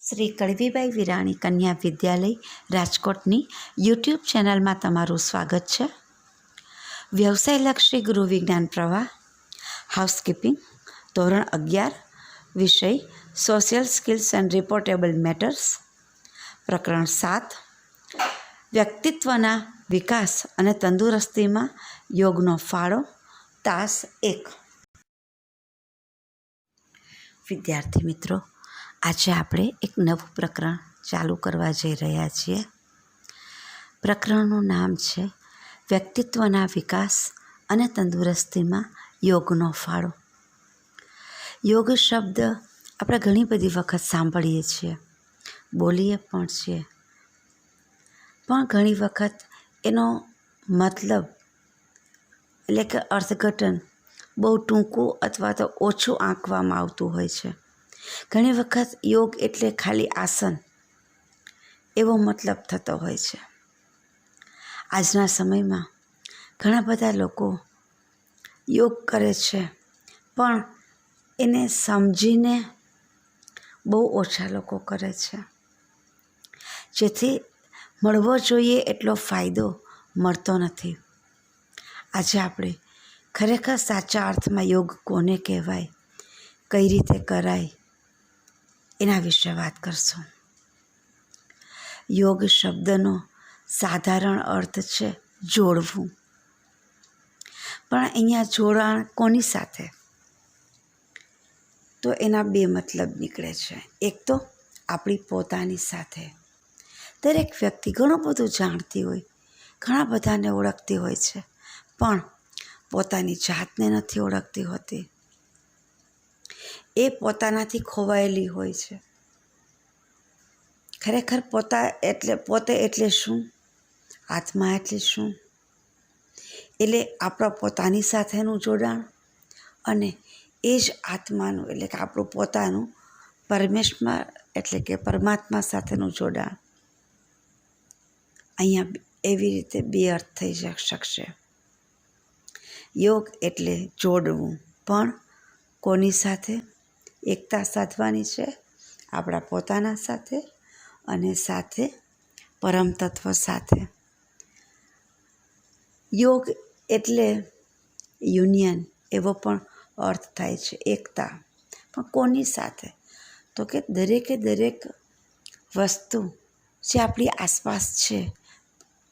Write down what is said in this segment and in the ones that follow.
શ્રી કડવીબાઈ વિરાણી કન્યા વિદ્યાલય રાજકોટની યુટ્યુબ ચેનલમાં તમારું સ્વાગત છે. વ્યવસાયલક્ષી ગૃહ વિજ્ઞાન પ્રવાહ, હાઉસકીપિંગ, ધોરણ 11, વિષય સોશિયલ સ્કિલ્સ એન્ડ રિપોર્ટેબલ મેટર્સ, પ્રકરણ 7, વ્યક્તિત્વના વિકાસ અને તંદુરસ્તીમાં યોગનો ફાળો, તાસ 1. વિદ્યાર્થી મિત્રો, આજે આપણે એક નવું પ્રકરણ ચાલુ કરવા જઈ રહ્યા છીએ. પ્રકરણનું નામ છે વ્યક્તિત્વના વિકાસ અને તંદુરસ્તીમાં યોગનો ફાળો. યોગ શબ્દ આપણે ઘણી બધી વખત સાંભળીએ છીએ, બોલીએ પણ છીએ, પણ ઘણી વખત એનો મતલબ એટલે કે અર્થઘટન બહુ ટૂંકું અથવા તો ઓછું આંકવામાં આવતું હોય છે. ઘણી વખત યોગ એટલે ખાલી આસન એવો મતલબ થતો હોય છે. આજના સમયમાં ઘણા બધા લોકો યોગ કરે છે, પણ એને સમજીને બહુ ઓછા લોકો કરે છે, જેથી મળવો જોઈએ એટલો ફાયદો મળતો નથી. આજે આપણે ખરેખર સાચા અર્થમાં યોગ કોને કહેવાય, કઈ રીતે કરાય, એના વિશે વાત કરશું. યોગ શબ્દનો સાધારણ અર્થ છે જોડવું, પણ અહીંયા જોડાણ કોની સાથે? તો એના બે મતલબ નીકળે છે. એક તો આપણી પોતાની સાથે. દરેક વ્યક્તિ ઘણું બધું જાણતી હોય, ઘણા બધાને ઓળખતી હોય છે, પણ પોતાની જાતને નથી ઓળખતી હોતી. એ પોતાનાથી ખોવાયેલી હોય છે. ખરેખર પોતે એટલે શું? આત્મા એટલે શું? એટલે આપણા પોતાની સાથેનું જોડાણ અને એ જ આત્માનું એટલે કે આપણું પોતાનું પરમાત્મા સાથેનું જોડાણ. અહીંયા એવી રીતે બે અર્થ થઈ શકશે. યોગ એટલે જોડવું, પણ કોની સાથે? એકતા સાધવાની છે આપણા પોતાના સાથે અને સાથે પરમ તત્વ સાથે. યોગ એટલે યુનિયન એવો પણ અર્થ થાય છે, એકતા. પણ કોની સાથે? તો કે દરેક વસ્તુ જે આપણી આસપાસ છે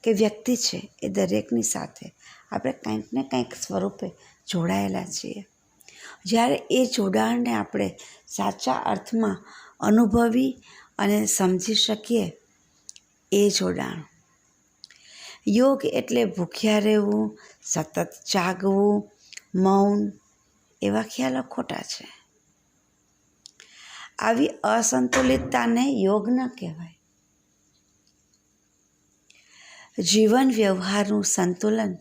કે વ્યક્તિ છે, એ દરેકની સાથે આપણે કંઈક ને કંઈક સ્વરૂપે જોડાયેલા છીએ. જ્યારે એ જોડાણને આપણે સાચા અર્થમાં અનુભવી અને સમજી શકીએ, એ જોડાણ. યોગ એટલે ભૂખ્યા રહેવું, સતત જાગવું, મૌન, એવા ખ્યાલો ખોટા છે. આવી અસંતુલિતતાને યોગ ન કહેવાય. જીવન વ્યવહારનું સંતુલન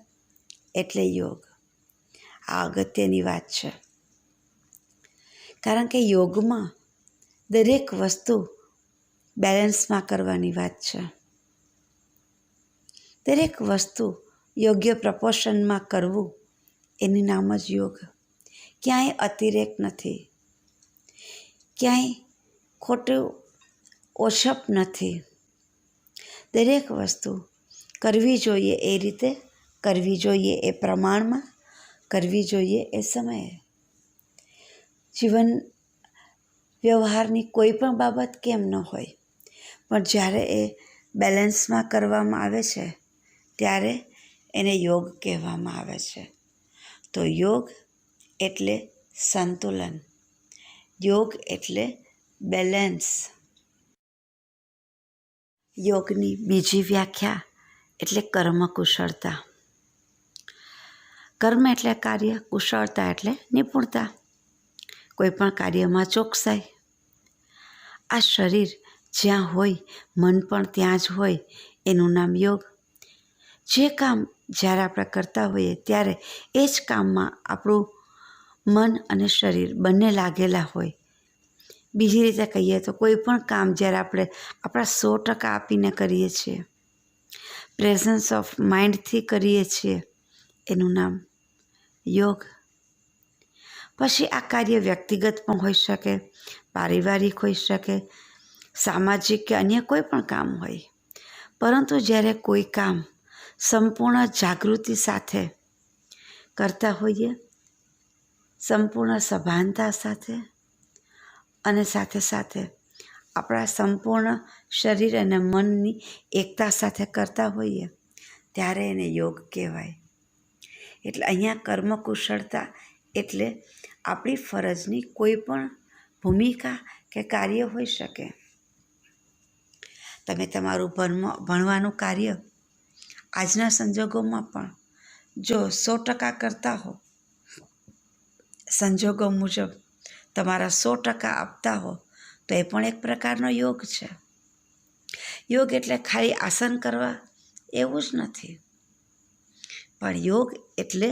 એટલે યોગ. આ અગત્યની વાત છે, કારણ કે યોગમાં દરેક વસ્તુ બેલેન્સમાં કરવાની વાત છે. દરેક વસ્તુ યોગ્ય પ્રપોર્શનમાં કરવું, એનું નામ જ યોગ. ક્યાંય અતિરેક નથી, ક્યાંય ખોટું ઓછપ નથી. દરેક વસ્તુ કરવી જોઈએ એ રીતે કરવી જોઈએ, એ પ્રમાણમાં કરવી જોઈએ, એ સમયે. જીવન વ્યવહારની કોઈ પણ બાબત કેમ ન હોય, પણ જ્યારે એ બેલેન્સમાં કરવામાં આવે છે, ત્યારે એને યોગ કહેવામાં આવે છે. તો યોગ એટલે સંતુલન, યોગ એટલે બેલેન્સ. યોગની બીજી વ્યાખ્યા એટલે કર્મકુશળતા. કર્મ એટલે કાર્ય, કુશળતા એટલે નિપુણતા, કોઈ પણ કાર્યમાં ચોકસાઈ. આ શરીર જ્યાં હોય, મન પણ ત્યાં જ હોય, એનું નામ યોગ. જે કામ જ્યારે આપણે કરતા હોઈએ, ત્યારે એ જ કામમાં આપણું મન અને શરીર બંને લાગેલા હોય. બીજી રીતે કહીએ તો કોઈ પણ કામ જ્યારે આપણે આપણા 100% આપીને કરીએ છીએ, પ્રેઝન્સ ઓફ માઇન્ડથી કરીએ છીએ, એનું નામ યોગ. પછી આ કાર્ય વ્યક્તિગત પણ હોઈ શકે, પારિવારિક હોઈ શકે, સામાજિક કે અન્ય કોઈ પણ કામ હોય, પરંતુ જ્યારે કોઈ કામ સંપૂર્ણ જાગૃતિ સાથે કરતા હોઈએ, સંપૂર્ણ સભાનતા સાથે અને સાથે સાથે આપણા સંપૂર્ણ શરીર અને મનની એકતા સાથે કરતા હોઈએ, ત્યારે એને યોગ કહેવાય. એટલે અહીંયા કર્મકુશળતા એટલે આપણી ફરજની કોઈ પણ ભૂમિકા કે કાર્ય હોઈ શકે. તમે તમારું ભણવાનું કાર્ય આજના સંજોગોમાં પણ જો 100% કરતા હો, સંજોગો મુજબ તમારા 100% આપતા હો, તો એ પણ એક પ્રકારનો યોગ છે. યોગ એટલે ખાલી આસન કરવા એવું જ નથી, પણ યોગ એટલે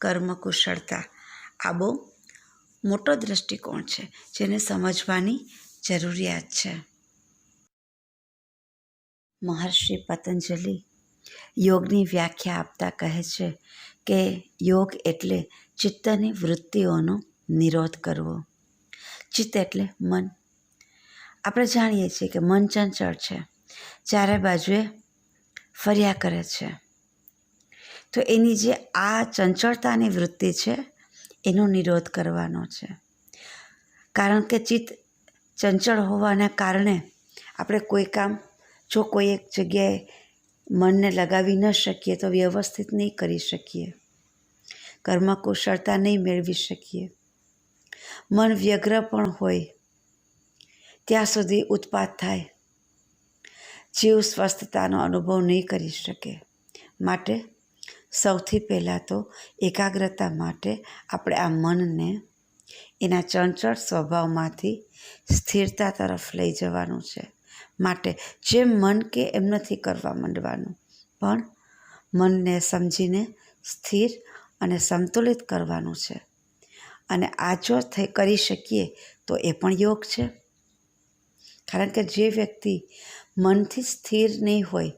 કર્મકુશળતા. આ બહુ મોટો દૃષ્ટિકોણ છે, જેને સમજવાની જરૂરિયાત છે. મહર્ષિ પતંજલિ યોગની વ્યાખ્યા આપતા કહે છે કે યોગ એટલે ચિત્તની વૃત્તિઓનો નિરોધ કરવો. ચિત્ત એટલે મન. આપણે જાણીએ છીએ કે મન ચંચળ છે, ચારે બાજુએ ફર્યા કરે છે. તો એની જે આ ચંચળતાની વૃત્તિ છે એનો નિરોધ કરવાનો છે. કારણ કે ચિત્ત ચંચળ હોવાના કારણે આપણે કોઈ કામ જો કોઈ એક જગ્યાએ મનને લગાવી ન શકીએ તો વ્યવસ્થિત નહીં કરી શકીએ, કર્મકુશળતા નહીં મેળવી શકીએ. મન વ્યગ્ર પણ હોય ત્યાં સુધી ઉત્પાત થાય, જીવ સ્વસ્થતાનો અનુભવ નહીં કરી શકે. માટે સૌથી પહેલાં તો એકાગ્રતા માટે આપણે આ મનને એના ચંચળ સ્વભાવમાંથી સ્થિરતા તરફ લઈ જવાનું છે. માટે જેમ મન કે એમ નથી કરવા માંડવાનું, પણ મનને સમજીને સ્થિર અને સંતુલિત કરવાનું છે. અને આ જો કરી શકીએ તો એ પણ યોગ છે. કારણ કે જે વ્યક્તિ મનથી સ્થિર નહીં હોય,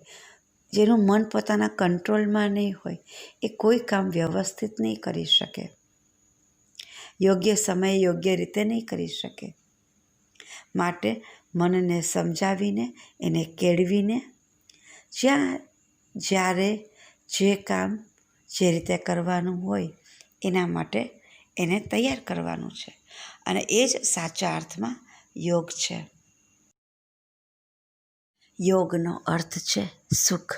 જેનું મન પોતાના કંટ્રોલમાં નહીં હોય, એ કોઈ કામ વ્યવસ્થિત નહીં કરી શકે, યોગ્ય સમયે યોગ્ય રીતે નહીં કરી શકે. માટે મનને સમજાવીને, એને કેળવીને, જ્યારે જે કામ જે રીતે કરવાનું હોય એના માટે એને તૈયાર કરવાનું છે. અને એ જ સાચા અર્થમાં યોગ છે. યોગનો અર્થ છે સુખ.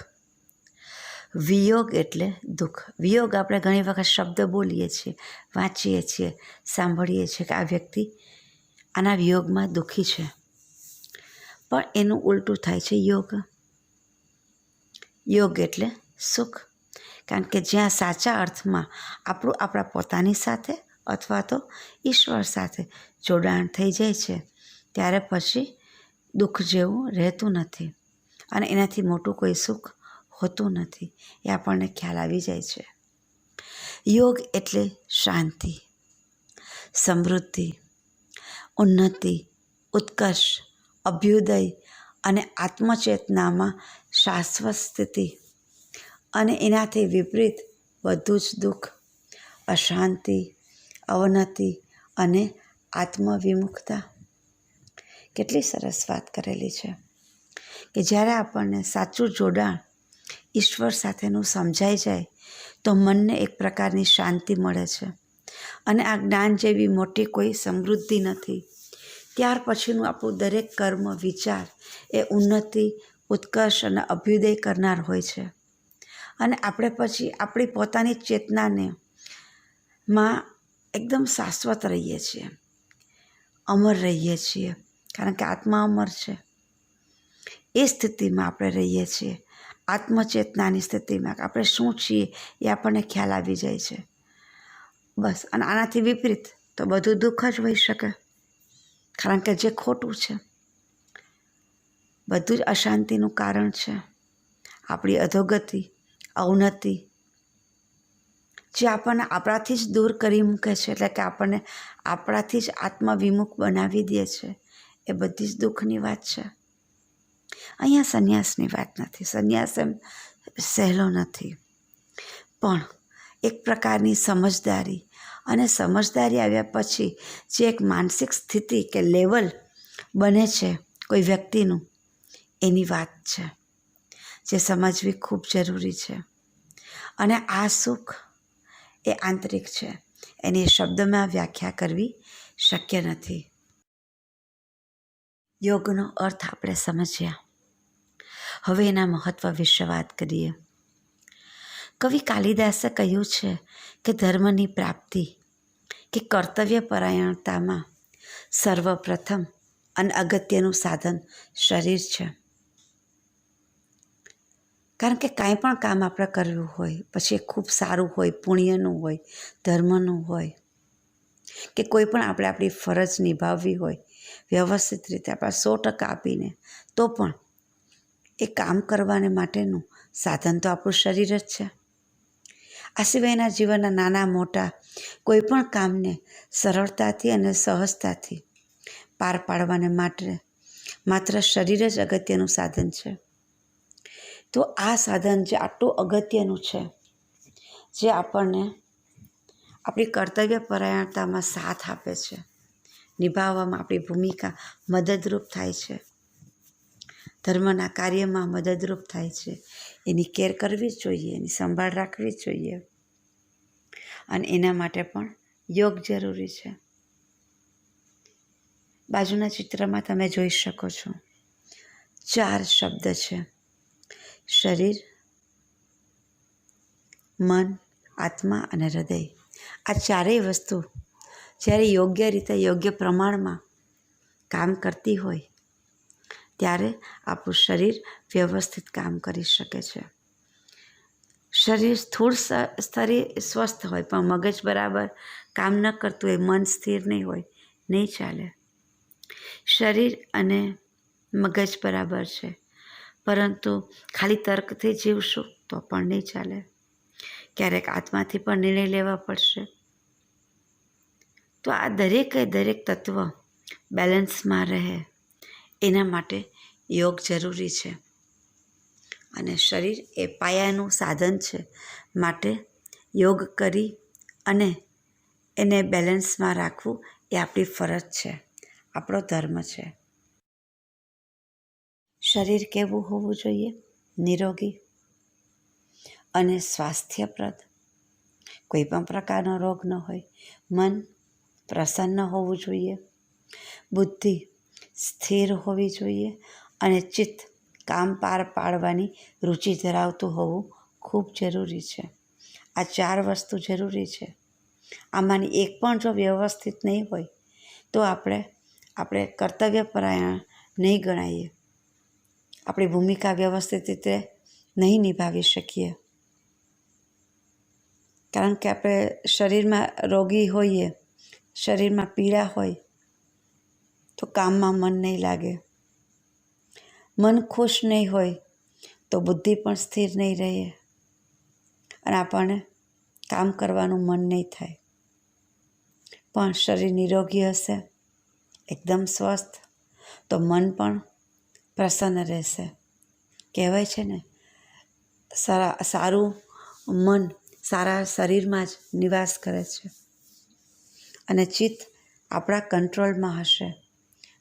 વિયોગ એટલે દુઃખ. વિયોગ આપણે ઘણી વખત શબ્દ બોલીએ છીએ, વાંચીએ છીએ, સાંભળીએ છીએ કે આ વ્યક્તિ આના વિયોગમાં દુઃખી છે, પણ એનું ઉલટું થાય છે યોગ. યોગ એટલે સુખ. કારણ કે જ્યાં સાચા અર્થમાં આપણું આપણા પોતાની સાથે અથવા તો ઈશ્વર સાથે જોડાણ થઈ જાય છે, ત્યારે પછી દુઃખ જેવું રહેતું નથી અને એનાથી મોટું કોઈ સુખ હોતું નથી. એ આપણને ખ્યાલ આવી જાય છે. યોગ એટલે શાંતિ, સમૃદ્ધિ, ઉન્નતિ, ઉત્કર્ષ, અભ્યુદય અને આત્મચેતનામાં શાશ્વત સ્થિતિ. અને એનાથી વિપરીત બધું જ દુઃખ, અશાંતિ, અવનતિ અને આત્મવિમુખતા. કેટલી સરસ વાત કરેલી છે કે જ્યારે આપણને સાચું જોડાણ ઈશ્વર સાથેનું સમજાઈ જાય તો મનને એક પ્રકારની શાંતિ મળે છે. અને આ જ્ઞાન જેવી મોટી કોઈ સમૃદ્ધિ નથી. ત્યાર પછીનું આપણું દરેક કર્મ, વિચાર એ ઉન્નતિ, ઉત્કર્ષ અને અભ્યુદય કરનાર હોય છે. અને આપણે પછી આપણી પોતાની ચેતનાને માં એકદમ શાશ્વત રહીએ છીએ, અમર રહીએ છીએ. કારણ કે આત્મા અમર છે. એ સ્થિતિમાં આપણે રહીએ છીએ, આત્મચેતનાની સ્થિતિમાં. આપણે શું છીએ એ આપણને ખ્યાલ આવી જાય છે. બસ. અને આનાથી વિપરીત તો બધું દુઃખ જ હોઈ શકે. કારણ કે જે ખોટું છે, બધું જ અશાંતિનું કારણ છે. આપણી અધોગતિ, અવનતિ, જે આપણને આપણાથી જ દૂર કરી મૂકે છે, એટલે કે આપણને આપણાથી જ આત્મવિમુખ બનાવી દે છે, એ બધી જ દુઃખની વાત છે. અહીંયા સંન્યાસની વાત નથી. સંન્યાસ એમ સહેલો નથી, પણ એક પ્રકારની સમજદારી. અને સમજદારી આવ્યા પછી જે એક માનસિક સ્થિતિ કે લેવલ બને છે કોઈ વ્યક્તિનું, એની વાત છે જે સમજવી ખૂબ જરૂરી છે. અને આ સુખ એ આંતરિક છે, એની શબ્દમાં વ્યાખ્યા કરવી શક્ય નથી. યોગનો અર્થ આપણે સમજ્યા. હવે એના મહત્વ વિશે વાત કરીએ. કવિ કાલિદાસે કહ્યું છે કે ધર્મની પ્રાપ્તિ કે કર્તવ્ય પરાયણતામાં સર્વપ્રથમ અને અગત્યનું સાધન શરીર છે. કારણ કે કાંઈ પણ કામ આપણે કરવું હોય, પછી એ ખૂબ સારું હોય, પુણ્યનું હોય, ધર્મનું હોય, કે કોઈ પણ આપણે આપણી ફરજ નિભાવવી હોય વ્યવસ્થિત રીતે આપણા 100% આપીને, તો પણ એ કામ કરવાને માટેનું સાધન તો આપણું શરીર જ છે. આ સિવાયના જીવનના નાના મોટા કોઈ પણ કામને સરળતાથી અને સહજતાથી પાર પાડવાને માટે માત્ર શરીર જ અગત્યનું સાધન છે. તો આ સાધન જે આટલું અગત્યનું છે, જે આપણને આપણી કર્તવ્ય પરાયણતામાં સાથ આપે છે, નિભાવવામાં આપણી ભૂમિકા મદદરૂપ થાય છે, ધર્મના કાર્યમાં મદદરૂપ થાય છે, એની કેર કરવી જ જોઈએ, એની સંભાળ રાખવી જ જોઈએ. અને એના માટે પણ યોગ જરૂરી છે. બાજુના ચિત્રમાં તમે જોઈ શકો છો 4 શબ્દ છે: શરીર, મન, આત્મા અને હૃદય. આ ચારેય વસ્તુ જ્યારે યોગ્ય રીતે, યોગ્ય પ્રમાણમાં કામ કરતી હોય ત્યારે આપણું શરીર વ્યવસ્થિત કામ કરી શકે છે. શરીર સ્થૂળ સ્તરે સ્વસ્થ હોય પણ મગજ બરાબર કામ ન કરતું હોય, મન સ્થિર નહીં હોય, નહીં ચાલે. શરીર અને મગજ બરાબર છે, પરંતુ ખાલી તર્કથી જીવશું તો પણ નહીં ચાલે. ક્યારેક આત્માથી પણ નિર્ણય લેવા પડશે. તો આ દરેકે દરેક તત્વ બેલેન્સમાં રહે એના માટે યોગ જરૂરી છે. અને શરીર એ પાયાનું સાધન છે, માટે યોગ કરી અને એને બેલેન્સમાં રાખવું એ આપણી ફરજ છે, આપણો ધર્મ છે. શરીર કેવું હોવું જોઈએ? નિરોગી અને સ્વાસ્થ્યપ્રદ, કોઈ પણ પ્રકારનો રોગ ન હોય. મન પ્રસન્ન હોવું જોઈએ, બુદ્ધિ સ્થિર હોવી જોઈએ અને ચિત્ત કામ પાર પાડવાની રુચિ ધરાવતું હોવું ખૂબ જરૂરી છે. આ 4 વસ્તુ જરૂરી છે. આમાંની એક પણ જો વ્યવસ્થિત નહીં હોય તો આપણે કર્તવ્યપરાયણ નહીં ગણાઈએ, આપણી ભૂમિકા વ્યવસ્થિત રીતે નહીં નિભાવી શકીએ. કારણ કે આપણે શરીરમાં રોગી હોઈએ, શરીરમાં પીડા હોય તો કામમાં મન નહીં લાગે. મન ખુશ નહીં હોય તો બુદ્ધિ પણ સ્થિર નહીં રહે અને આપણને કામ કરવાનું મન નહીં થાય. પણ શરીર નિરોગી હશે, એકદમ સ્વસ્થ, તો મન પણ પ્રસન્ન રહેશે. કહેવાય છે ને, સારું મન સારા શરીરમાં જ નિવાસ કરે છે. અને ચિત્ત આપણા કંટ્રોલમાં હશે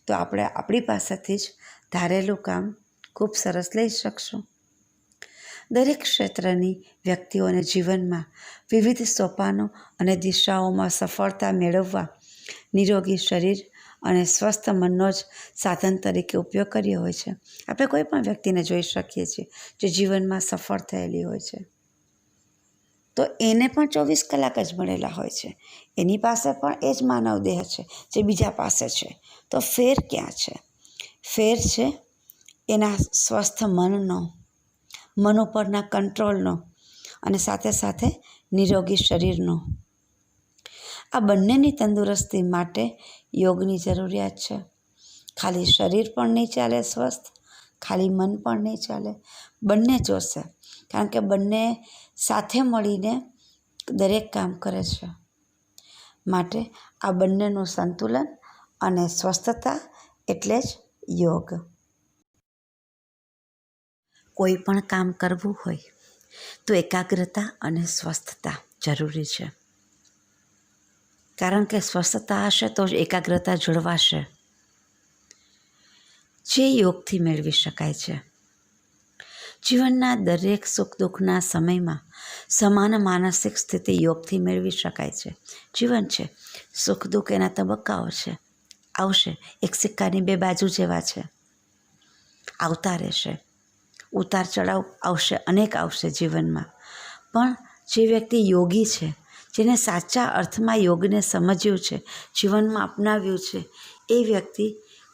તો આપણે આપણી પાસેથી જ ધારેલું કામ ખૂબ સરસ લઈ શકશું. દરેક ક્ષેત્રની વ્યક્તિઓને જીવનમાં વિવિધ સોપાનો અને દિશાઓમાં સફળતા મેળવવા નિરોગી શરીર અને સ્વસ્થ મનનો જ સાધન તરીકે ઉપયોગ કર્યો હોય છે. આપણે કોઈ પણ વ્યક્તિને જોઈ શકીએ છીએ જે જીવનમાં સફળ થયેલી હોય છે, તો એને પણ 24 કલાક જ મળેલા હોય છે. એની પાસે પણ એ જ માનવ દેહ છે જે બીજા પાસે છે. તો ફેર ક્યાં છે? ફેર છે એના સ્વસ્થ મનનો, મન ઉપરના કંટ્રોલનો અને સાથે સાથે નિરોગી શરીરનો. આ બંનેની તંદુરસ્તી માટે યોગની જરૂરિયાત છે. ખાલી શરીર પણ નહીં ચાલે સ્વસ્થ, ખાલી મન પણ નહીં ચાલે, બંને જોશે. કારણ કે બંને સાથે મળીને દરેક કામ કરે છે. માટે આ બંનેનું સંતુલન અને સ્વસ્થતા એટલે જ યોગ. કોઈ પણ કામ કરવું હોય તો એકાગ્રતા અને સ્વસ્થતા જરૂરી છે. કારણ કે સ્વસ્થતા હશે તો જ એકાગ્રતા જળવાશે. જે યોગથી મેળવી શકાય છે. જીવનના દરેક સુખ દુઃખના સમયમાં સમાન માનસિક સ્થિતિ યોગથી મેળવી શકાય છે. જીવન છે, સુખ દુઃખ એના તબક્કાઓ છે, આવશે. એક સિક્કાની બે બાજુ જેવા છે, આવતા રહેશે. ઉતાર ચઢાવ આવશે, અનેક આવશે જીવનમાં. પણ જે વ્યક્તિ યોગી છે, જેને સાચા અર્થમાં યોગને સમજ્યું છે, જીવનમાં અપનાવ્યું છે, એ વ્યક્તિ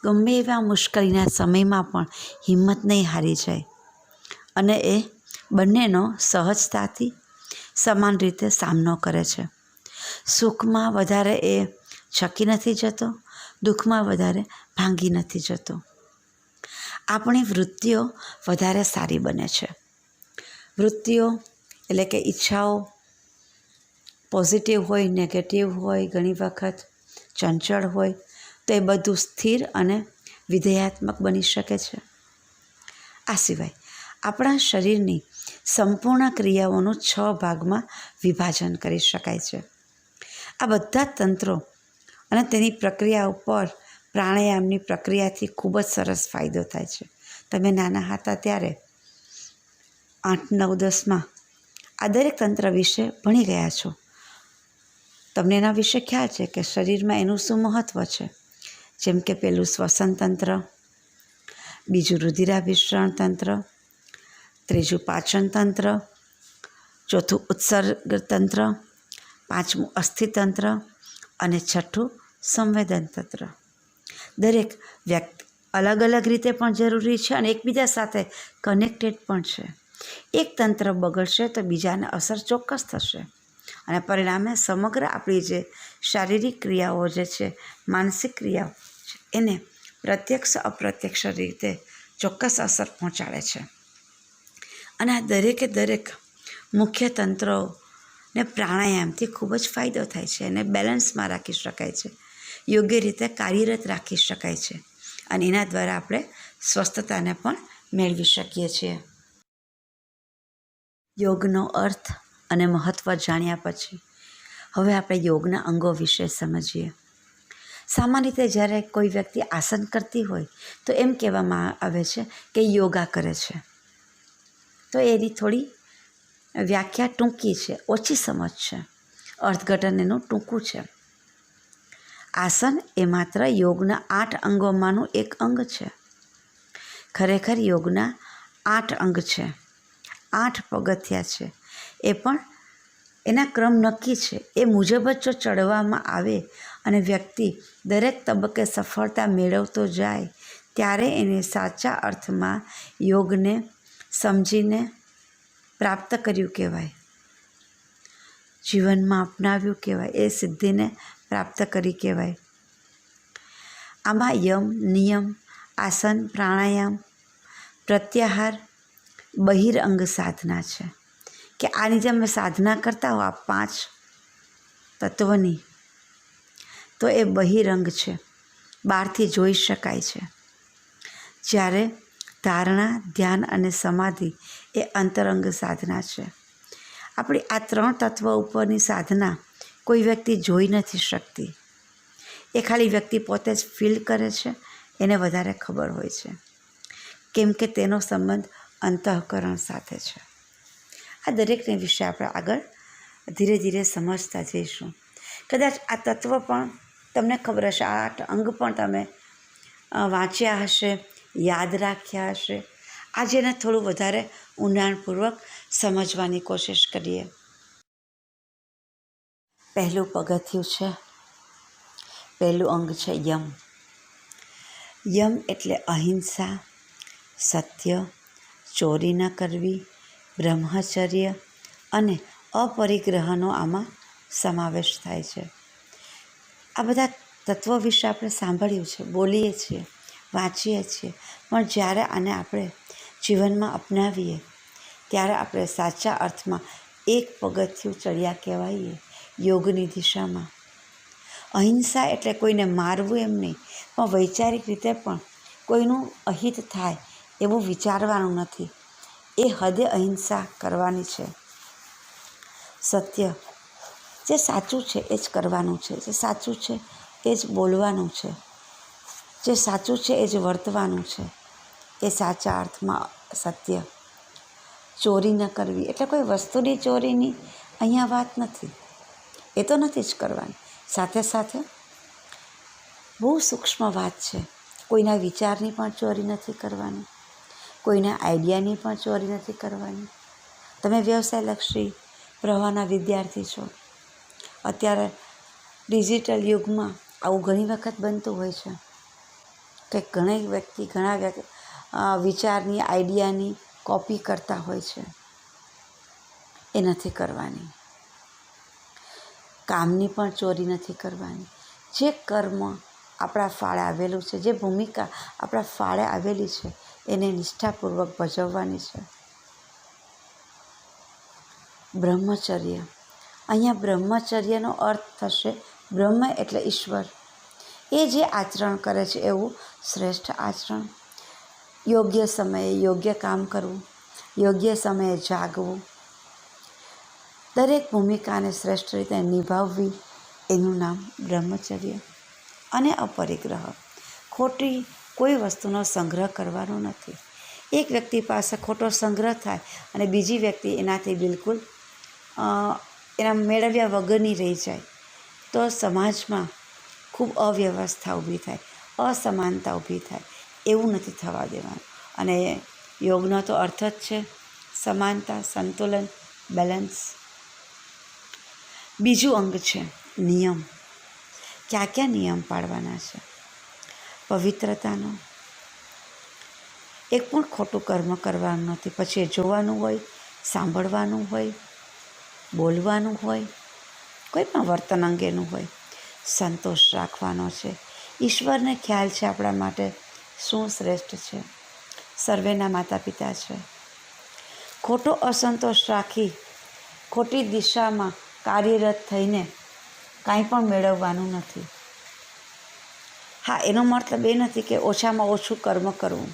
ગમે એવા મુશ્કેલીના સમયમાં પણ હિંમત નહીં હારી જાય અને એ બંનેનો સહજતાથી સમાન રીતે સામનો કરે છે. સુખમાં વધારે એ છકી નથી જતો, દુઃખમાં વધારે ભાંગી નથી જતો. આપણી વૃત્તિઓ વધારે સારી બને છે. વૃત્તિઓ એટલે કે ઈચ્છાઓ પોઝિટિવ હોય, નેગેટિવ હોય, ઘણી વખત ચંચળ હોય, તો એ બધું સ્થિર અને વિધેયાત્મક બની શકે છે. આ સિવાય આપણા શરીરની સંપૂર્ણ ક્રિયાઓનું 6 ભાગમાં વિભાજન કરી શકાય છે. આ બધા તંત્રો અને તેની પ્રક્રિયા ઉપર પ્રાણાયામની પ્રક્રિયાથી ખૂબ જ સરસ ફાયદો થાય છે. તમે નાના હતા ત્યારે 8, 9, 10માં આ દરેક તંત્ર વિશે ભણી ગયા છો. તમને એના વિશે ખ્યાલ છે કે શરીરમાં એનું શું મહત્ત્વ છે. જેમ કે પહેલું શ્વસન તંત્ર, બીજું રુધિરાભિસરણ તંત્ર, ત્રીજું પાચન તંત્ર, ચોથું ઉત્સર્ગ તંત્ર, પાંચમું અસ્થિતંત્ર અને છઠ્ઠું સંવેદન તંત્ર. દરેક વ્યક્તિ અલગ અલગ રીતે પણ જરૂરી છે અને એકબીજા સાથે કનેક્ટેડ પણ છે. એક તંત્ર બગડશે તો બીજાને અસર ચોક્કસ થશે અને પરિણામે સમગ્ર આપણી જે શારીરિક ક્રિયાઓ જે છે, માનસિક ક્રિયાઓ છે, એને પ્રત્યક્ષ અપ્રત્યક્ષ રીતે ચોક્કસ અસર પહોંચાડે છે. અને આ દરેકે દરેક મુખ્ય તંત્રોને પ્રાણાયામથી ખૂબ જ ફાયદો થાય છે. એને બેલેન્સમાં રાખી શકાય છે, યોગ્ય રીતે કાર્યરત રાખી શકાય છે અને એના દ્વારા આપણે સ્વસ્થતાને પણ મેળવી શકીએ છીએ. યોગનો અર્થ અને મહત્ત્વ જાણ્યા પછી હવે આપણે યોગના અંગો વિશે સમજીએ. સામાન્ય રીતે જ્યારે કોઈ વ્યક્તિ આસન કરતી હોય તો એમ કહેવામાં આવે છે કે યોગા કરે છે. તો એની થોડી વ્યાખ્યા ટૂંકી છે, ઓછી સમજ છે, અર્થઘટન એનું ટૂંકું છે. આસન એ માત્ર યોગના 8 અંગોમાંનું એક અંગ છે. ખરેખર યોગના 8 અંગ છે, 8 પગથિયા છે. એ પણ એના ક્રમ નક્કી છે. એ મુજબ જ જો ચડવામાં આવે અને વ્યક્તિ દરેક તબક્કે સફળતા મેળવતો જાય ત્યારે એને સાચા અર્થમાં યોગને સમજીને પ્રાપ્ત કર્યું કહેવાય, જીવનમાં અપનાવ્યું કહેવાય, એ સિદ્ધિને પ્રાપ્ત કરી કહેવાય. આમાં યમ, નિયમ, આસન, પ્રાણાયામ, પ્રત્યાહાર, બહિરંગ સાધના છે કે આની જેમ સાધના કરતા હો આ 5 તત્વની, તો એ બહિરંગ છે, બહારથી જોઈ શકાય છે. જ્યારે ધારણા, ધ્યાન અને સમાધિ એ અંતરંગ સાધના છે. આપણી આ 3 તત્વ ઉપરની સાધના કોઈ વ્યક્તિ જોઈ નથી શકતી. એ ખાલી વ્યક્તિ પોતે જ ફીલ કરે છે, એને વધારે ખબર હોય છે, કેમ કે તેનો સંબંધ અંતઃકરણ સાથે છે. આ દરેકને વિશે આપણે આગળ ધીરે ધીરે સમજતા જઈશું. કદાચ આ તત્વ પણ તમને ખબર હશે, આ 8 અંગ પણ તમે વાંચ્યા હશે, યાદ રાખ્યા હશે. આજે એને થોડું વધારે ઊંડાણપૂર્વક સમજવાની કોશિશ કરીએ. પહેલું પગથિયું છે, પહેલું અંગ છે યમ. યમ એટલે અહિંસા, સત્ય, ચોરી ન કરવી, બ્રહ્મચર્ય અને અપરિગ્રહનો આમાં સમાવેશ થાય છે. આ બધા તત્વો વિશે આપણે સાંભળ્યું છે, બોલીએ છીએ, વાંચીએ છીએ, પણ જ્યારે આને આપણે જીવનમાં અપનાવીએ ત્યારે આપણે સાચા અર્થમાં એક પગથિયું ચડ્યા કહેવાઈએ યોગની દિશામાં. અહિંસા એટલે કોઈને મારવું એમ નહીં, પણ વૈચારિક રીતે પણ કોઈનું અહિત થાય એવું વિચારવાનું નથી, એ હદે અહિંસા કરવાની છે. સત્ય, જે સાચું છે એ જ કરવાનું છે, જે સાચું છે એ જ બોલવાનું છે. જે સાચું છે એ જ વર્તવાનું છે, એ સાચા અર્થમાં સત્ય. ચોરી ન કરવી એટલે કોઈ વસ્તુની ચોરીની અહીંયા વાત નથી, એ તો નથી જ કરવાની. સાથે સાથે બહુ સૂક્ષ્મ વાત છે, કોઈના વિચારની પણ ચોરી નથી કરવાની, કોઈના આઈડિયાની પણ ચોરી નથી કરવાની. તમે વ્યવસાયલક્ષી પ્રવાહના વિદ્યાર્થી છો. અત્યારે ડિજિટલ યુગમાં આવું ઘણી વખત બનતું હોય છે કે ઘણા વિચારની આઈડિયાની કોપી કરતા હોય છે. એ નથી કરવાની. કામની પણ ચોરી નથી કરવાની. જે કર્મ આપણા ફાળે આવેલું છે, જે ભૂમિકા આપણા ફાળે આવેલી છે, એને નિષ્ઠાપૂર્વક ભજવવાની છે. બ્રહ્મચર્ય, અહીંયા બ્રહ્મચર્યનો અર્થ થશે બ્રહ્મ એટલે ઈશ્વર. એ જે આચરણ કરે છે એવું શ્રેષ્ઠ આચરણ. યોગ્ય સમયે યોગ્ય કામ કરવું, યોગ્ય સમયે જાગવું, દરેક ભૂમિકાને શ્રેષ્ઠ રીતે નિભાવવી, એનું નામ બ્રહ્મચર્ય. અને અપરિગ્રહ, ખોટી કોઈ વસ્તુનો સંગ્રહ કરવાનો નથી. એક વ્યક્તિ પાસે ખોટો સંગ્રહ થાય અને બીજી વ્યક્તિ એનાથી બિલકુલ એના મેળવ્યા વગરની રહી જાય તો સમાજમાં ખૂબ અવ્યવસ્થા ઊભી થાય, અસમાનતા ઊભી થાય. એવું નથી થવા દેવાનું. અને યોગનો તો અર્થ જ છે સમાનતા, સંતુલન, બેલેન્સ. બીજું અંગ છે નિયમ. ક્યાં નિયમ પાળવાના છે? પવિત્રતાનો. એક પણ ખોટું કર્મ કરવાનું નથી. પછી એ જોવાનું હોય, સાંભળવાનું હોય, બોલવાનું હોય, કોઈ પણ વર્તન અંગેનું હોય. સંતોષ રાખવાનો છે. ઈશ્વરને ખ્યાલ છે આપણા માટે શું શ્રેષ્ઠ છે. સર્વેના માતા પિતા છે. ખોટો અસંતોષ રાખી ખોટી દિશામાં કાર્યરત થઈને કાંઈ પણ મેળવવાનું નથી. હા, એનો મતલબ એ નથી કે ઓછામાં ઓછું કર્મ કરવું.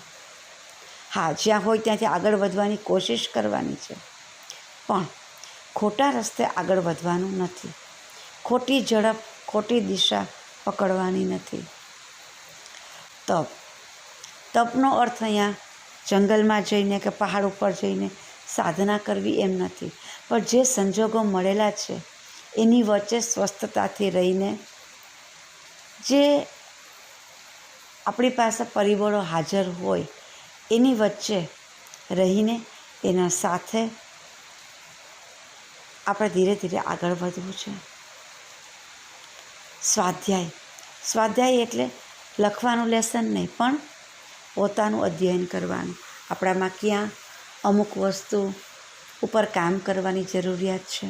હા, જ્યાં હોય ત્યાંથી આગળ વધવાની કોશિશ કરવાની છે, પણ ખોટા રસ્તે આગળ વધવાનું નથી. ખોટી ઝડપ, ખોટી દિશા પકડવાની નથી. તપનો અર્થ અહીંયા જંગલમાં જઈને કે પહાડ ઉપર જઈને સાધના કરવી એમ નથી, પણ જે સંજોગો મળેલા છે એની વચ્ચે સ્વસ્થતાથી રહીને, જે આપણી પાસે પરિબળો હાજર હોય એની વચ્ચે રહીને એના સાથે આપણે ધીરે ધીરે આગળ વધવું છે. સ્વાધ્યાય એટલે લખવાનું લેસન નહીં, પણ પોતાનું અધ્યયન કરવાનું. આપણામાં ક્યાં અમુક વસ્તુ ઉપર કામ કરવાની જરૂરિયાત છે,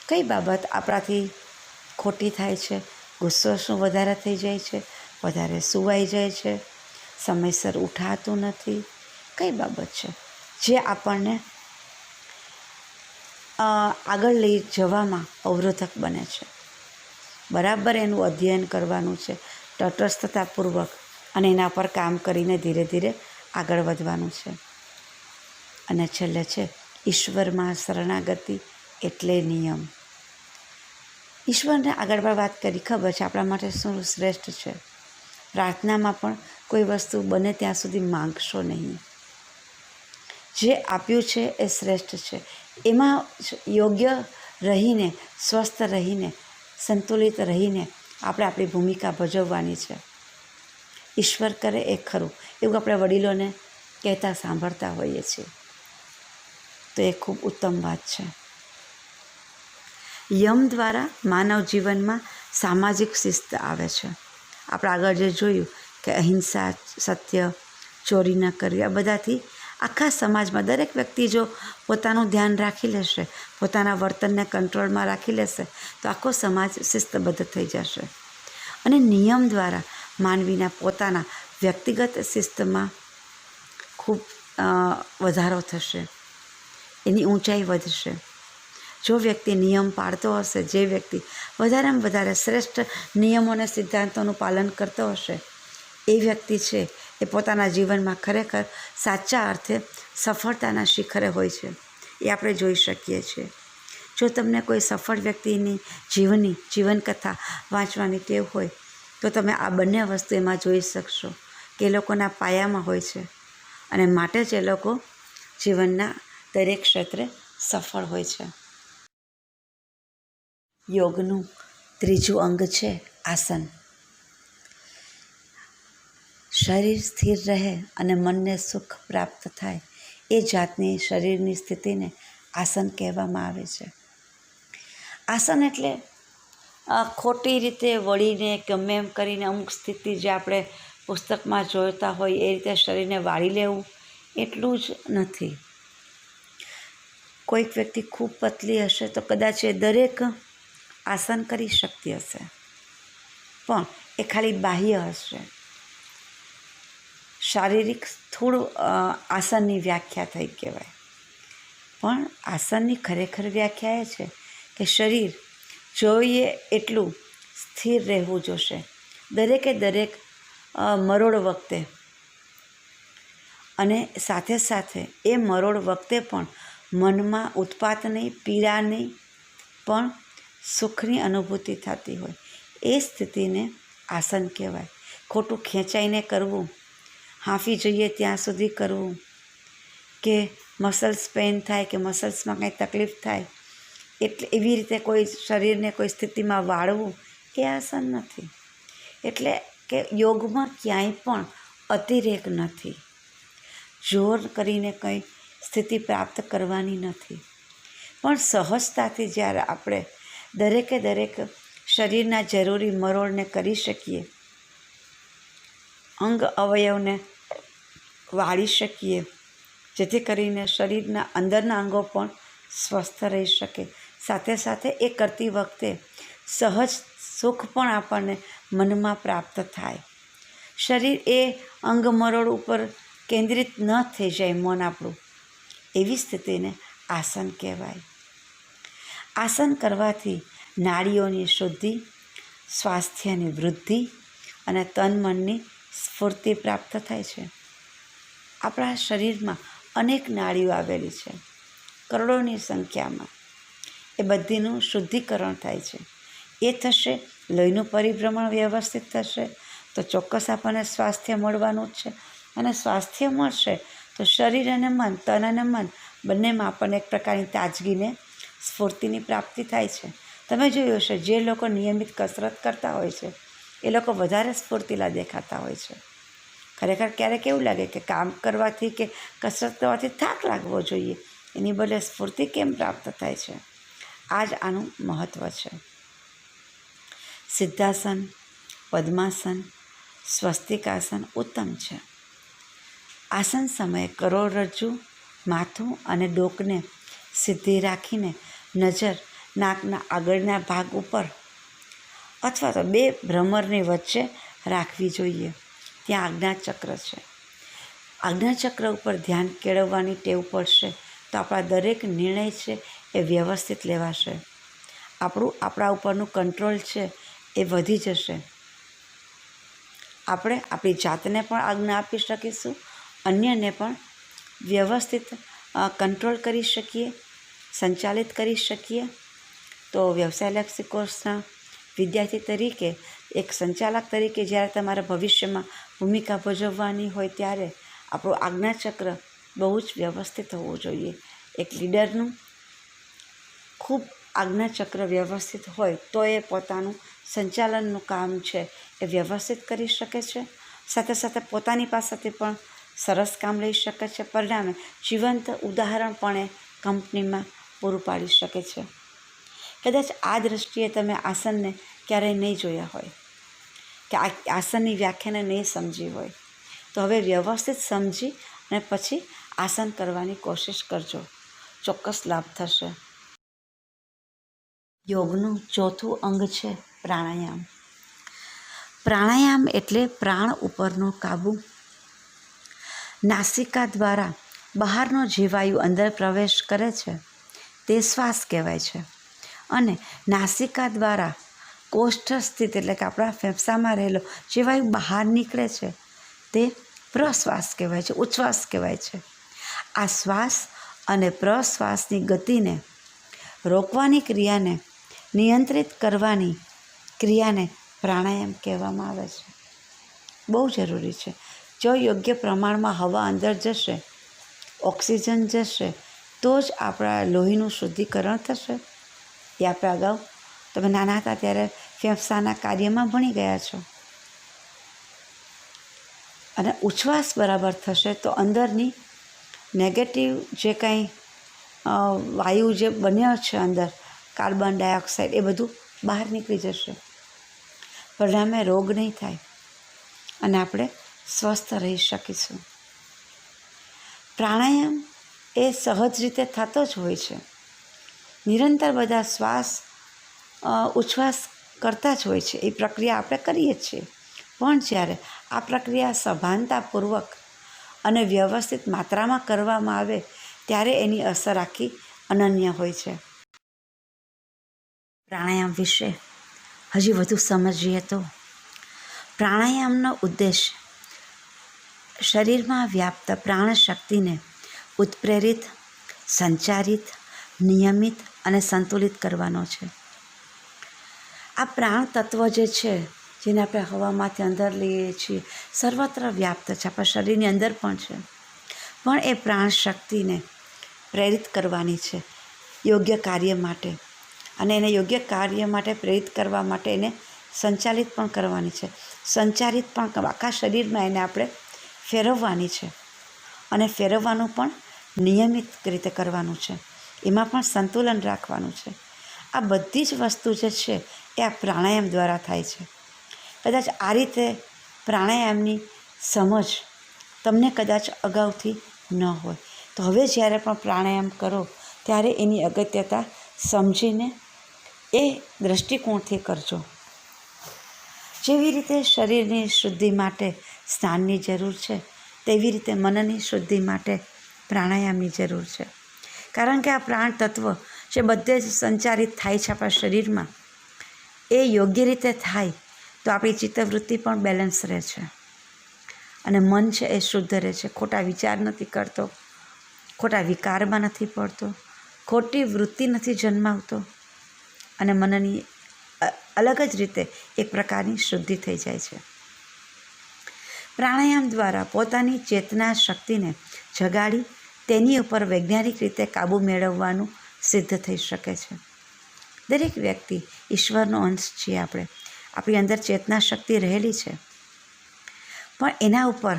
કઈ બાબત આપણાથી ખોટી થાય છે, ગુસ્સો શું વધારે થઈ જાય છે, વધારે સુવાઈ જાય છે, સમયસર ઉઠાતું નથી, કઈ બાબત છે જે આપણને આગળ લઈ જવામાં અવરોધક બને છે. બરાબર એનું અધ્યયન કરવાનું છે તટસ્થતાપૂર્વક, અને એના પર કામ કરીને ધીરે ધીરે આગળ વધવાનું છે. અને છેલ્લે છે ઈશ્વરમાં શરણાગતિ એટલે નિયમ. ઈશ્વરને આગળ પણ વાત કરી, ખબર છે આપણા માટે શું શ્રેષ્ઠ છે. પ્રાર્થનામાં પણ કોઈ વસ્તુ બને ત્યાં સુધી માંગશો નહીં. જે આપ્યું છે એ શ્રેષ્ઠ છે. એમાં યોગ્ય રહીને, સ્વસ્થ રહીને, સંતુલિત રહીને આપણે આપણી ભૂમિકા ભજવવાની છે. ઈશ્વર કરે એ ખરું, એવું આપણે વડીલોને કહેતા સાંભળતા હોઈએ છીએ. તો એ ખૂબ ઉત્તમ વાત છે. યમ દ્વારા માનવ જીવનમાં સામાજિક શિસ્ત આવે છે. આપણે આગળ જે જોયું કે અહિંસા, સત્ય, ચોરી ન કરવી, આ બધાથી આખા સમાજમાં દરેક વ્યક્તિ જો પોતાનું ધ્યાન રાખી લેશે, પોતાના વર્તનને કંટ્રોલમાં રાખી લેશે, તો આખો સમાજ શિસ્તબદ્ધ થઈ જશે. અને નિયમ દ્વારા માનવીના પોતાના વ્યક્તિગત શિસ્તમાં ખૂબ વધારો થશે, એની ઊંચાઈ વધશે. જો વ્યક્તિ નિયમ પાળતો હશે, જે વ્યક્તિ વધારેમાં વધારે શ્રેષ્ઠ નિયમો અને સિદ્ધાંતોનું પાલન કરતો હશે, એ વ્યક્તિ છે એ પોતાના જીવનમાં ખરેખર સાચા અર્થે સફળતાના શિખરે હોય છે. એ આપણે જોઈ શકીએ છીએ. જો તમને કોઈ સફળ વ્યક્તિની જીવનકથા વાંચવાની ટેવ હોય તો તમે આ બંને વસ્તુ એમાં જોઈ શકશો કે એ લોકોના પાયામાં હોય છે અને માટે જ એ લોકો જીવનના દરેક ક્ષેત્રે સફળ હોય છે. યોગનું ત્રીજું અંગ છે આસન. શરીર સ્થિર રહે અને મનને સુખ પ્રાપ્ત થાય એ જાતની શરીરની સ્થિતિને આસન કહેવામાં આવે છે. આસન એટલે ખોટી રીતે વળીને ગમે એમ કરીને અમુક સ્થિતિ જે આપણે પુસ્તકમાં જોતા હોય એ રીતે શરીરને વાળી લેવું એટલું જ નથી. કોઈક વ્યક્તિ ખૂબ પતલી હશે તો કદાચ એ દરેક આસન કરી શકતી હશે, પણ એ ખાલી બાહ્ય હશે. શારીરિક સ્થૂળ આસનની વ્યાખ્યા થઈ કહેવાય, પણ આસનની ખરેખર વ્યાખ્યા એ છે કે શરીર જોઈએ એટલું સ્થિર રહેવું જોશે દરેકે દરેક મરોડ વખતે, અને સાથે સાથે એ મરોડ વખતે પણ મનમાં ઉત્પાત નહીં, પીડા નહીં, પણ સુખની અનુભૂતિ થતી હોય એ સ્થિતિને આસન કહેવાય. ખોટું ખેંચાઈને કરવું, હાંફી જઈએ ત્યાં સુધી કરવું, કે મસલ્સ પેઇન થાય કે મસલ્સમાં કંઈ તકલીફ થાય એટલે એવી રીતે કોઈ શરીરને કોઈ સ્થિતિમાં વાળવું એ આસન નથી. એટલે કે યોગમાં ક્યાંય પણ અતિરેક નથી, જોર કરીને કંઈ સ્થિતિ પ્રાપ્ત કરવાની નથી, પણ સહજતાથી જ્યારે આપણે દરેકે દરેક શરીરના જરૂરી મરોડને કરી શકીએ, અંગ અવયવને વાળી શકીએ, જેથી કરીને શરીરના અંદરના અંગો પણ સ્વસ્થ રહી શકે. સાથે સાથે એ કરતી વખતે સહજ સુખ પણ આપણને મનમાં પ્રાપ્ત થાય. શરીર એ અંગ મરોડ ઉપર કેન્દ્રિત ન થઈ જાય મન આપણું, એવી સ્થિતિને આસન કહેવાય. આસન કરવાથી નાડીઓની શુદ્ધિ, સ્વાસ્થ્યની વૃદ્ધિ અને તન મનની સ્ફૂર્તિ પ્રાપ્ત થાય છે. આપણા શરીરમાં અનેક નાડીઓ આવેલી છે, કરોડોની સંખ્યામાં. એ બધીનું શુદ્ધિકરણ થાય છે. એ થશે, લોહીનું પરિભ્રમણ વ્યવસ્થિત થશે તો ચોક્કસ આપણને સ્વાસ્થ્ય મળવાનું જ છે, અને સ્વાસ્થ્ય મળશે તો શરીર અને મન, તન અને મન બંનેમાં આપણને એક પ્રકારની તાજગીને સ્ફૂર્તિની પ્રાપ્તિ થાય છે. તમે જોયું હશે જે લોકો નિયમિત કસરત કરતા હોય છે એ લોકો વધારે સ્ફૂર્તિલા દેખાતા હોય છે. ખરેખર ક્યારેક એવું લાગે કે કામ કરવાથી કે કસરત કરવાથી થાક લાગવો જોઈએ, એની બદલે સ્ફૂર્તિ કેમ પ્રાપ્ત થાય છે? આ જ આનું મહત્ત્વ છે. સિદ્ધાસન, પદ્માસન, સ્વસ્તિકાસન ઉત્તમ છે. આસન સમયે કરોડરજ્જુ, માથું અને ડોકને સીધી રાખીને નજર નાકના આગળના ભાગ ઉપર અથવા તો બે ભ્રમરની વચ્ચે રાખવી જોઈએ. ત્યાં આજ્ઞાચક્ર છે. આજ્ઞાચક્ર ઉપર ધ્યાન કેળવવાની ટેવ પડશે તો આપણા દરેક નિર્ણય છે એ વ્યવસ્થિત લેવાશે. આપણા ઉપરનું કંટ્રોલ છે એ વધી જશે. આપણે આપણી જાતને પણ આજ્ઞા આપી શકીશું, અન્યને પણ વ્યવસ્થિત કંટ્રોલ કરી શકીએ, સંચાલિત કરી શકીએ. તો વ્યવસાયલક્ષી કોર્સના વિદ્યાર્થી તરીકે, એક સંચાલક તરીકે જ્યારે તમારા ભવિષ્યમાં ભૂમિકા ભજવવાની હોય ત્યારે આપણું આજ્ઞાચક્ર બહુ જ વ્યવસ્થિત હોવું જોઈએ. એક લીડરનું ખૂબ આજ્ઞાચક્ર વ્યવસ્થિત હોય તો એ પોતાનું સંચાલનનું કામ છે એ વ્યવસ્થિત કરી શકે છે. સાથે સાથે પોતાની પાસેથી પણ સરસ કામ લઈ શકે છે. પરિણામે જીવંત ઉદાહરણ પણ એ કંપનીમાં પૂરું પાડી શકે છે. કદાચ આ દૃષ્ટિએ તમે આસનને ક્યારેય નહીં જોયા હોય કે આ આસનની વ્યાખ્યાને નહીં સમજી હોય, તો હવે વ્યવસ્થિત સમજી અને પછી આસન કરવાની કોશિશ કરજો, ચોક્કસ લાભ થશે. યોગનું ચોથું અંગ છે પ્રાણાયામ. પ્રાણાયામ એટલે પ્રાણ ઉપરનો કાબુ. નાસિકા દ્વારા બહારનો જીવાયુ અંદર પ્રવેશ કરે છે તે શ્વાસ કહેવાય છે, અને નાસિકા દ્વારા કોષ્ઠ સ્થિત એટલે કે આપણા ફેફસામાં રહેલો જીવાયુ બહાર નીકળે છે તે પ્રશ્વાસ કહેવાય છે, ઉચ્છ્વાસ કહેવાય છે. આ શ્વાસ અને પ્રશ્વાસની ગતિને રોકવાની ક્રિયાને, નિયંત્રિત કરવાની ક્રિયાને પ્રાણાયામ કહેવામાં આવે છે. બહુ જરૂરી છે. જો યોગ્ય પ્રમાણમાં હવા અંદર જશે, ઓક્સિજન જશે, તો જ આપણા લોહીનું શુદ્ધિકરણ થશે. એ આપણે અગાઉ તમે નાના હતા ત્યારે ફેફસાના કાર્યમાં ભણી ગયા છો. અને ઉચ્છ્વાસ બરાબર થશે તો અંદરની નેગેટિવ જે કાંઈ વાયુ જે બન્યો છે અંદર, કાર્બન ડાયોક્સાઇડ, એ બધું બહાર નીકળી જશે. પરિણામે રોગ નહીં થાય અને આપણે સ્વસ્થ રહી શકીશું. પ્રાણાયામ એ સહજ રીતે થતો જ હોય છે. નિરંતર બધા શ્વાસ ઉચ્છ્વાસ કરતા જ હોય છે. એ પ્રક્રિયા આપણે કરીએ જ છીએ. પણ જ્યારે આ પ્રક્રિયા સભાનતાપૂર્વક અને વ્યવસ્થિત માત્રામાં કરવામાં આવે ત્યારે એની અસર આખી અનન્ય હોય છે. પ્રાણાયામ વિશે હજી વધુ સમજીએ તો પ્રાણાયામનો ઉદ્દેશ શરીરમાં વ્યાપ્ત પ્રાણ શક્તિને ઉત્પ્રેરિત, સંચારિત, નિયમિત અને સંતુલિત કરવાનો છે. આ પ્રાણ તત્વ જે છે, જેને આપણે હવામાંથી અંદર લઈએ છીએ, સર્વત્ર વ્યાપ્ત છે, આપણા શરીરની અંદર પણ છે. પણ એ પ્રાણ શક્તિને પ્રેરિત કરવાની છે યોગ્ય કાર્ય માટે. અને એને યોગ્ય કાર્ય માટે પ્રેરિત કરવા માટે એને સંચાલિત પણ કરવાની છે. સંચારિત પણ આખા શરીરમાં એને આપણે ફેરવવાની છે. અને ફેરવવાનું પણ નિયમિત રીતે કરવાનું છે. એમાં પણ સંતુલન રાખવાનું છે. આ બધી જ વસ્તુ જે છે એ આ પ્રાણાયામ દ્વારા થાય છે. કદાચ આ રીતે પ્રાણાયામની સમજ તમને કદાચ અગાઉથી ન હોય, તો હવે જ્યારે પણ પ્રાણાયામ કરો ત્યારે એની અગત્યતા સમજીને એ દૃષ્ટિકોણથી કરજો. જેવી રીતે શરીરની શુદ્ધિ માટે સ્નાનની જરૂર છે, તેવી રીતે મનની શુદ્ધિ માટે પ્રાણાયામની જરૂર છે. કારણ કે આ પ્રાણ તત્વ જે બધે જ સંચારિત થાય છે આપણા શરીરમાં, એ યોગ્ય રીતે થાય તો આપણી ચિત્તવૃત્તિ પણ બેલેન્સ રહે છે. અને મન છે એ શુદ્ધ રહે છે. ખોટા વિચાર નથી કરતો, ખોટા વિકારમાં નથી પડતો, ખોટી વૃત્તિ નથી જન્માવતો. અને મનની અલગ જ રીતે એક પ્રકારની શુદ્ધિ થઈ જાય છે. પ્રાણાયામ દ્વારા પોતાની ચેતના શક્તિને જગાડી તેની ઉપર વૈજ્ઞાનિક રીતે કાબૂ મેળવવાનું સિદ્ધ થઈ શકે છે. દરેક વ્યક્તિ ઈશ્વરનો અંશ છીએ આપણે. આપણી અંદર ચેતના શક્તિ રહેલી છે. પણ એના ઉપર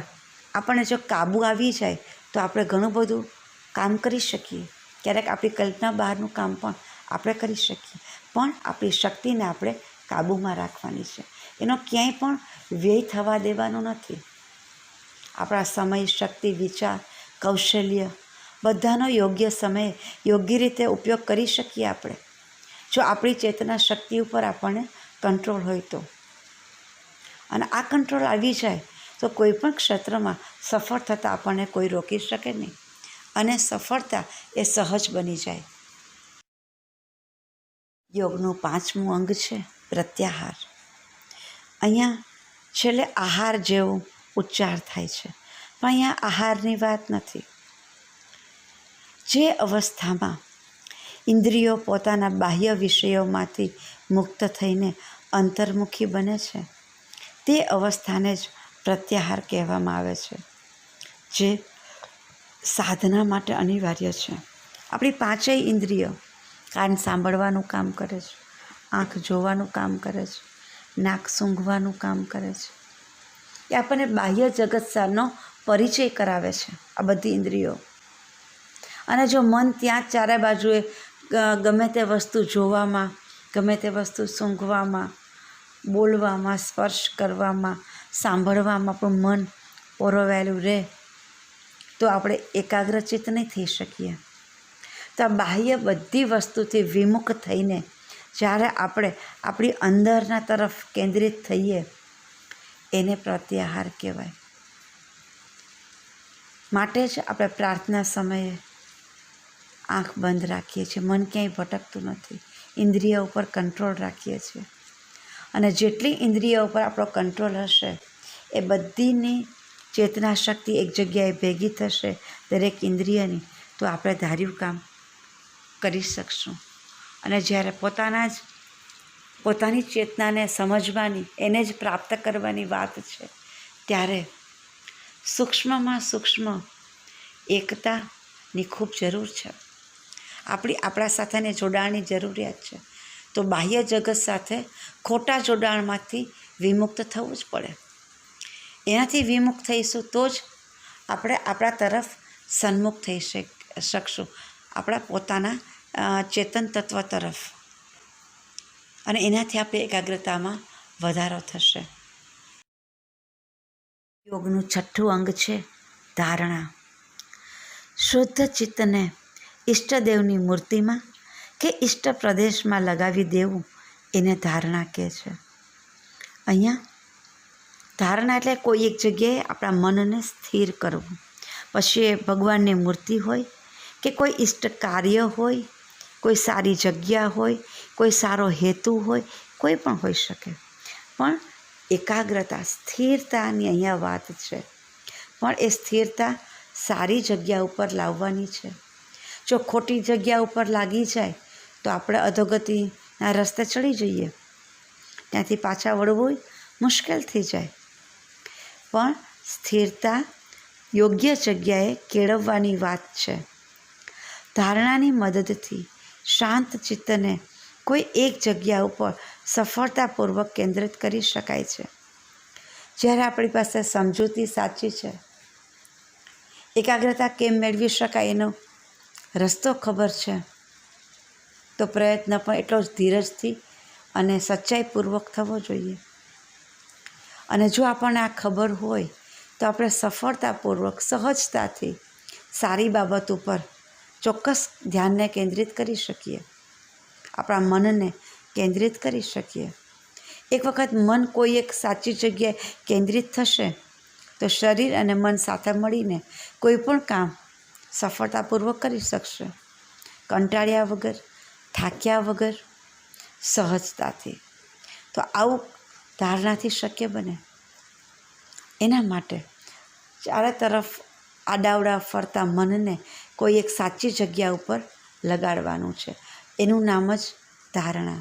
આપણને જો કાબૂ આવી જાય તો આપણે ઘણું બધું કામ કરી શકીએ. ક્યારેક આપણી કલ્પના બહારનું કામ પણ આપણે કરી શકીએ. પણ આપણી શક્તિને આપણે કાબૂમાં રાખવાની છે. એનો ક્યાંય પણ વ્યય થવા દેવાનો નથી. આપણા સમય, શક્તિ, વિચાર, કૌશલ્ય બધાનો યોગ્ય સમયે યોગ્ય રીતે ઉપયોગ કરી શકીએ આપણે, જો આપણી ચેતના શક્તિ ઉપર આપણને કંટ્રોલ હોય તો. અને આ કંટ્રોલ આવી જાય તો કોઈ પણ ક્ષેત્રમાં સફળ થતાં આપણને કોઈ રોકી શકે નહીં. અને સફળતા એ સહજ બની જાય. યોગનું 5મું અંગ છે પ્રત્યાહાર. અહીંયા છેલ્લે આહાર જેવો ઉચ્ચાર થાય છે, પણ અહીંયા આહારની વાત નથી. જે અવસ્થામાં ઇન્દ્રિયો પોતાના બાહ્ય વિષયોમાંથી મુક્ત થઈને અંતર્મુખી બને છે, તે અવસ્થાને જ પ્રત્યાહાર કહેવામાં આવે છે, જે સાધના માટે અનિવાર્ય છે. આપણી 5 ઇન્દ્રિયો, કાન સાંભળવાનું કામ કરે છે, આંખ જોવાનું કામ કરે છે, નાક સૂંઘવાનું કામ કરે છે. એ આપણને બાહ્ય જગત સારનો પરિચય કરાવે છે આ બધી ઇન્દ્રિયો. અને જો મન ત્યાં જ ચારે બાજુએ ગમે તે વસ્તુ જોવામાં, ગમે તે વસ્તુ સૂંઘવામાં, બોલવામાં, સ્પર્શ કરવામાં, સાંભળવામાં પણ મન પોરવાયેલું રહે તો આપણે એકાગ્રચિત્ત નહીં થઈ શકીએ. તો આ બાહ્ય બધી વસ્તુથી વિમુખ થઈને જ્યારે આપણે આપણી અંદરના તરફ કેન્દ્રિત થઈએ એને પ્રત્યાહાર કહેવાય. માટે જ આપણે પ્રાર્થના સમયે આંખ બંધ રાખીએ છીએ. મન ક્યાંય ભટકતું નથી. ઇન્દ્રિય ઉપર કંટ્રોલ રાખીએ છીએ. અને જેટલી ઇન્દ્રિય ઉપર આપણો કંટ્રોલ હશે એ બધીની ચેતના શક્તિ એક જગ્યાએ ભેગી થશે દરેક ઇન્દ્રિયની, તો આપણે ધાર્યું કામ કરી શકશું. અને જ્યારે પોતાના જ પોતાની ચેતનાને સમજવાની, એને જ પ્રાપ્ત કરવાની વાત છે, ત્યારે સૂક્ષ્મમાં સૂક્ષ્મ એકતાની ખૂબ જરૂર છે. આપણા સાથેને જોડાણની જરૂરિયાત છે. તો બાહ્ય જગત સાથે ખોટા જોડાણમાંથી વિમુક્ત થવું જ પડે. એનાથી વિમુક્ત થઈશું તો જ આપણે આપણા તરફ સન્મુખ થઈ શકશું, આપણા પોતાના ચેતન તત્વ તરફ. અને એનાથી આપણે એકાગ્રતામાં વધારો થશે. યોગનું છઠ્ઠું અંગ છે ધારણા. શુદ્ધ ચિત્તને ઈષ્ટદેવની મૂર્તિમાં કે ઈષ્ટ પ્રદેશમાં લગાવી દેવું એને ધારણા કહે છે. અહીંયા ધારણા એટલે કોઈ એક જગ્યાએ આપણા મનને સ્થિર કરવું. પછી એ ભગવાનની મૂર્તિ હોય કે કોઈ ઈષ્ટ કાર્ય હોય, કોઈ સારી જગ્યા હોય, કોઈ સારો હેતુ હોય, કોઈ પણ હોઈ શકે. પણ એકાગ્રતા, સ્થિરતાની અહીંયા વાત છે. પણ એ સ્થિરતા સારી જગ્યા ઉપર લાવવાની છે. જો ખોટી જગ્યા ઉપર લાગી જાય તો આપણે અધોગતિના રસ્તે ચડી જઈએ, ત્યાંથી પાછા વળવું મુશ્કેલ થઈ જાય. પણ સ્થિરતા યોગ્ય જગ્યાએ કેળવવાની વાત છે. ધારણાની મદદથી શાંત ચિત્તને કોઈ એક જગ્યા ઉપર સફળતાપૂર્વક કેન્દ્રિત કરી શકાય છે. જ્યારે આપણી પાસે સમજૂતી સાચી છે, એકાગ્રતા કેમ મેળવી શકાય એનો રસ્તો ખબર છે, તો પ્રયત્ન પણ એટલો જ ધીરજથી અને સચ્ચાઈપૂર્વક થવો જોઈએ. અને જો આપણને આ ખબર હોય તો આપણે સફળતાપૂર્વક, સહજતાથી સારી બાબત ઉપર ચોક્કસ ધ્યાનને કેન્દ્રિત કરી શકીએ, આપણા મનને કેન્દ્રિત કરી શકીએ. એક વખત મન કોઈ એક સાચી જગ્યાએ કેન્દ્રિત થશે તો શરીર અને મન સાથે મળીને કોઈ પણ કામ સફળતાપૂર્વક કરી શકશે, કંટાળ્યા વગર, થાક્યા વગર, સહજતાથી. તો આવું ધારણાથી શક્ય બને. એના માટે ચારે તરફ આડાવડા ફરતા મનને કોઈ એક સાચી જગ્યા ઉપર લગાડવાનું છે. એનું નામ જ ધારણા.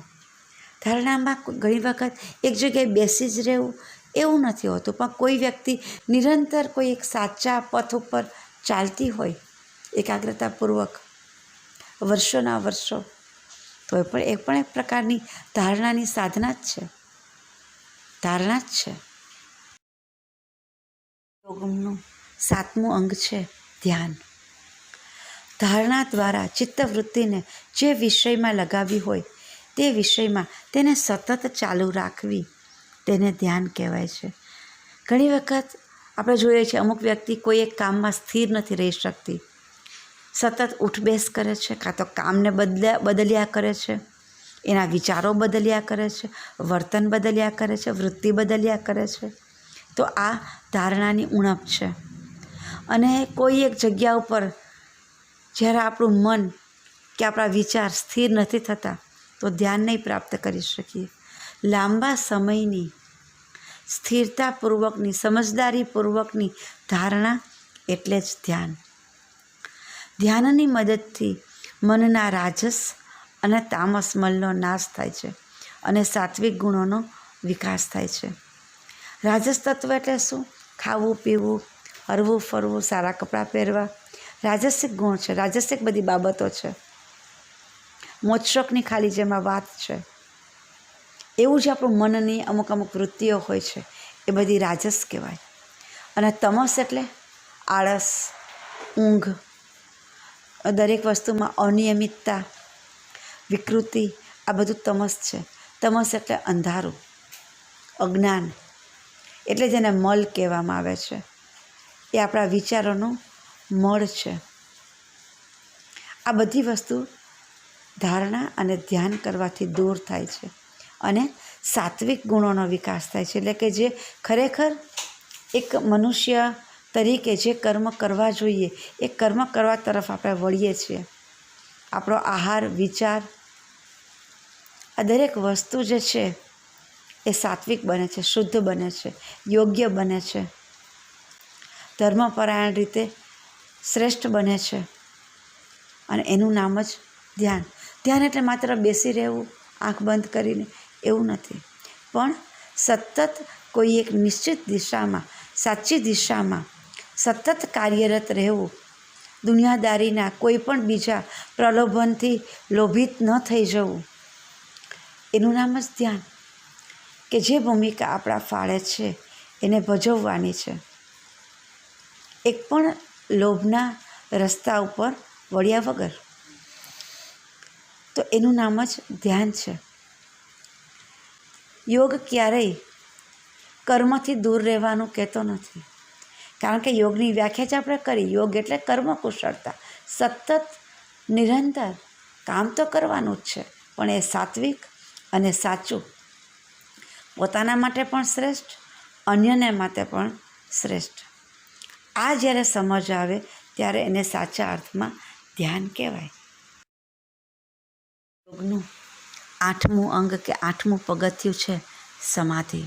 ધારણામાં ઘણી વખત એક જગ્યાએ બેસી જ રહેવું એવું નથી હોતું, પણ કોઈ વ્યક્તિ નિરંતર કોઈ એક સાચા પથ ઉપર ચાલતી હોય એકાગ્રતાપૂર્વક વર્ષોના વર્ષો, તો એ પણ એક પ્રકારની ધારણાની સાધના જ છે, ધારણા જ છે. યોગનું 7મું અંગ છે ધ્યાન. ધારણા દ્વારા ચિત્તવૃત્તિને જે વિષયમાં લગાવી હોય તે વિષયમાં તેને સતત ચાલુ રાખવી, તેને ધ્યાન કહેવાય છે. ઘણી વખત આપણે જોઈએ છીએ અમુક વ્યક્તિ કોઈ એક કામમાં સ્થિર નથી રહી શકતી, સતત ઉઠબેસ કરે છે, કાં તો કામને બદલ્યા કરે છે, એના વિચારો બદલ્યા કરે છે, વર્તન બદલ્યા કરે છે, વૃત્તિ બદલ્યા કરે છે. તો આ ધારણાની ઉણપ છે. અને કોઈ એક જગ્યા ઉપર જ્યારે આપણું મન કે આપણા વિચાર સ્થિર નથી થતા તો ધ્યાન નહીં પ્રાપ્ત કરી શકીએ. લાંબા સમયની સ્થિરતાપૂર્વકની, સમજદારીપૂર્વકની ધારણા એટલે જ ધ્યાન. ધ્યાનની મદદથી મનના રાજસ અને તામસ મલનો નાશ થાય છે અને સાત્વિક ગુણોનો વિકાસ થાય છે. રાજસ તત્વ એટલે શું? ખાવું પીવું, હરવું ફરવું, સારા કપડાં પહેરવા, રાજસિક ગુણ છે, રાજસિક બધી બાબતો છે, મોજશોખની ખાલી જેમાં વાત છે. એવું જ આપણું મનની અમુક અમુક વૃત્તિઓ હોય છે, એ બધી રાજસ કહેવાય. અને તમસ એટલે આળસ, ઊંઘ, દરેક વસ્તુમાં અનિયમિતતા, વિકૃતિ, આ બધું તમસ છે. તમસ એટલે અંધારું, અજ્ઞાન, એટલે જેને મલ કહેવામાં આવે છે. એ આપણા વિચારોનું મળ છે. આ બધી વસ્તુ ધારણા અને ધ્યાન કરવાથી દૂર થાય છે અને સાત્વિક ગુણોનો વિકાસ થાય છે. એટલે કે જે ખરેખર એક મનુષ્ય તરીકે જે કર્મ કરવા જોઈએ એ કર્મ કરવા તરફ આપણે વળીએ છીએ. આપણો આહાર, વિચાર, આ દરેક વસ્તુ જે છે એ સાત્વિક બને છે, શુદ્ધ બને છે, યોગ્ય બને છે, ધર્મપરાયણ રીતે શ્રેષ્ઠ બને છે. અને એનું નામ જ ધ્યાન. ધ્યાન એટલે માત્ર બેસી રહેવું આંખ બંધ કરીને, એવું નથી, પણ સતત કોઈ એક નિશ્ચિત દિશામાં, સાચી દિશામાં સતત કાર્યરત રહેવું, દુનિયાદારીના કોઈ પણ બીજા પ્રલોભનથી લોભિત ન થઈ જવું, એનું નામ જ ધ્યાન. કે જે ભૂમિકા આપણા ફાળે છે એને ભજવવાની છે, એક પણ લોભના રસ્તા ઉપર વળ્યા વગર. તો એનું નામ જ ધ્યાન છે. યોગ ક્યારેય કર્મથી દૂર રહેવાનું કહેતો નથી, કારણ કે યોગની વ્યાખ્યા જ આપણે કરી. યોગ એટલે કર્મકુશળતા, સતત નિરંતર કામ તો કરવાનું જ છે, પણ એ સાત્વિક અને સાચું, પોતાના માટે પણ શ્રેષ્ઠ, અન્યને માટે પણ શ્રેષ્ઠ. આ જ્યારે સમજ આવે ત્યારે એને સાચા અર્થમાં ધ્યાન કહેવાય. યોગનું 8મું અંગ કે 8મું પગથિયું છે સમાધિ.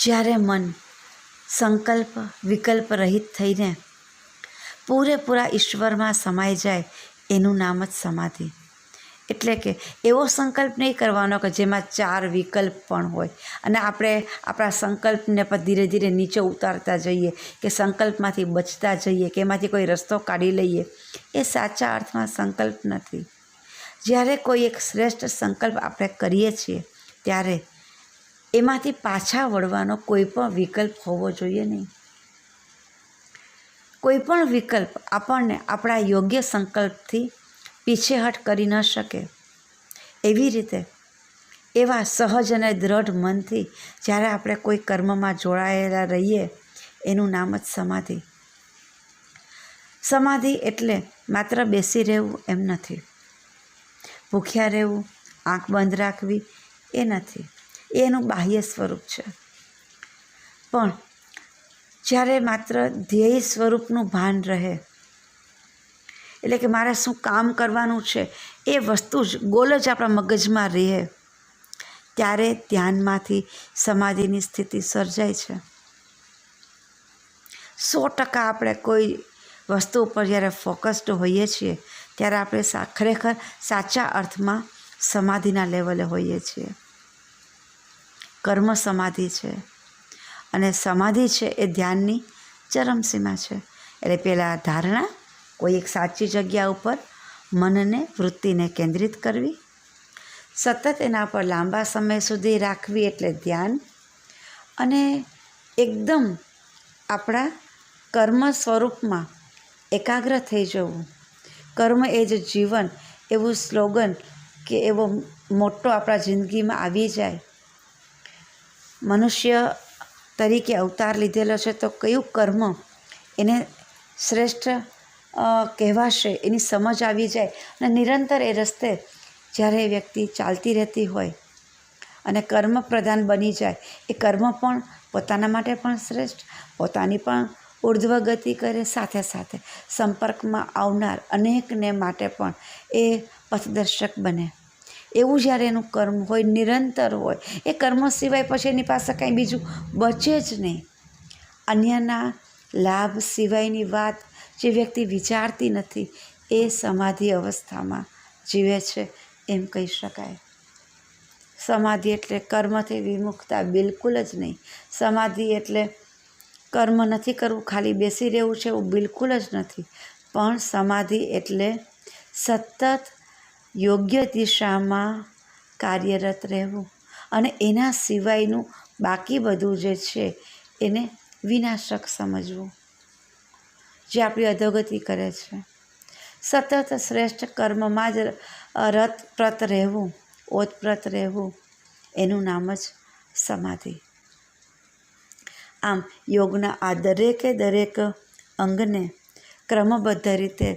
જ્યારે મન સંકલ્પ વિકલ્પ રહિત થઈને પૂરેપૂરા ઈશ્વરમાં સમાઈ જાય એનું નામ જ સમાધિ. એટલે કે એવો સંકલ્પ નહીં કરવાનો કે જેમાં 4 વિકલ્પ પણ હોય અને આપણે આપણા સંકલ્પને પર ધીરે ધીરે નીચે ઉતારતા જઈએ, કે સંકલ્પમાંથી બચતા જઈએ, કે એમાંથી કોઈ રસ્તો કાઢી લઈએ. એ સાચા અર્થમાં સંકલ્પ નથી. જ્યારે કોઈ એક શ્રેષ્ઠ સંકલ્પ આપણે કરીએ છીએ ત્યારે એમાંથી પાછા વળવાનો કોઈ પણ વિકલ્પ હોવો જોઈએ નહીં. કોઈ પણ વિકલ્પ આપણને આપણા યોગ્ય સંકલ્પથી પીછેહટ કરી ન શકે. એવી રીતે એવા સહજ અને દ્રઢ મનથી જ્યારે આપણે કોઈ કર્મમાં જોડાયેલા રહીએ એનું નામ જ સમાધિ. સમાધિ એટલે માત્ર બેસી રહેવું એમ નથી, ભૂખ્યા રહેવું, આંખ બંધ રાખવી એ નથી, એ એનું બાહ્ય સ્વરૂપ છે. પણ જ્યારે માત્ર ધ્યેય સ્વરૂપનું ભાન રહે, એટલે કે મારે શું કામ કરવાનું છે એ વસ્તુ જ ગોલ જ આપણા મગજમાં રહે, ત્યારે ધ્યાનમાંથી સમાધિની સ્થિતિ સર્જાય છે. 100% આપણે કોઈ વસ્તુ ઉપર જ્યારે ફોકસ્ડ હોઈએ છીએ ત્યારે આપણે ખરેખર સાચા અર્થમાં સમાધિના લેવલે હોઈએ છીએ. કર્મ સમાધિ છે અને સમાધિ છે એ ધ્યાનની ચરમસીમા છે. એટલે પહેલાં ધારણા, કોઈ એક સાચી જગ્યા ઉપર મનને વૃત્તિને કેન્દ્રિત કરવી, સતત એના પર લાંબા સમય સુધી રાખવી એટલે ધ્યાન, અને એકદમ આપણા કર્મ સ્વરૂપમાં એકાગ્ર થઈ જવું. કર્મ એ જ જીવન એવું સ્લોગન કે એવો મોટો આપણા જિંદગીમાં આવી જાય. મનુષ્ય તરીકે અવતાર લીધેલો છે તો કયું કર્મ એને શ્રેષ્ઠ કહેવાશે એની સમજ આવી જાય. અને નિરંતર એ રસ્તે જ્યારે એ વ્યક્તિ ચાલતી રહેતી હોય અને કર્મ પ્રધાન બની જાય, એ કર્મ પણ પોતાના માટે પણ શ્રેષ્ઠ, પોતાની પણ ઉર્ધ્વ ગતિ કરે, સાથે સાથે સંપર્કમાં આવનાર અનેકને માટે પણ એ પથદર્શક બને. એવું જ્યારે એનું કર્મ હોય, નિરંતર હોય, એ કર્મ સિવાય પછી એની પાસે કાંઈ બીજું બચે જ નહીં. અન્યના લાભ સિવાયની વાત જે વ્યક્તિ વિચારતી નથી એ સમાધિ અવસ્થામાં જીવે છે એમ કહી શકાય. સમાધિ એટલે કર્મથી વિમુખતા બિલકુલ જ નહીં. સમાધિ એટલે કર્મ નથી કરવું, ખાલી બેસી રહેવું છે એવું બિલકુલ જ નથી. પણ સમાધિ એટલે સતત યોગ્ય દિશામાં કાર્યરત રહેવું અને એના સિવાયનું બાકી બધું જે છે એને વિનાશક સમજવું, જે આપણી અધોગતિ કરે છે. સતત શ્રેષ્ઠ કર્મમાં જ રતપ્રત રહેવું, ઓતપ્રત રહેવું, એનું નામ જ સમાધિ. આમ યોગના આ દરેક અંગને ક્રમબદ્ધ રીતે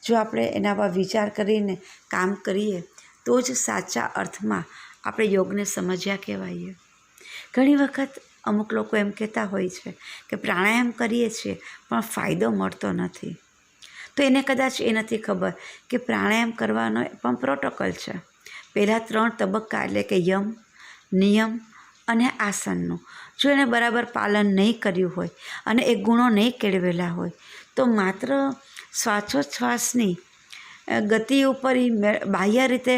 જો આપણે એના પર વિચાર કરીને કામ કરીએ તો જ સાચા અર્થમાં આપણે યોગને સમજ્યા કહેવાઈએ. ઘણી વખત અમુક લોકો એમ કહેતા હોય છે કે પ્રાણાયામ કરીએ છીએ પણ ફાયદો મળતો નથી. તો એને કદાચ એ નથી ખબર કે પ્રાણાયામ કરવાનો પણ પ્રોટોકોલ છે. પહેલાં 3 તબક્કા એટલે કે યમ, નિયમ અને આસનનું જો એને બરાબર પાલન નહીં કર્યું હોય અને એ ગુણો નહીં કેળવેલા હોય તો માત્ર શ્વાસોચ્છ્વાસની ગતિ ઉપર બાહ્ય રીતે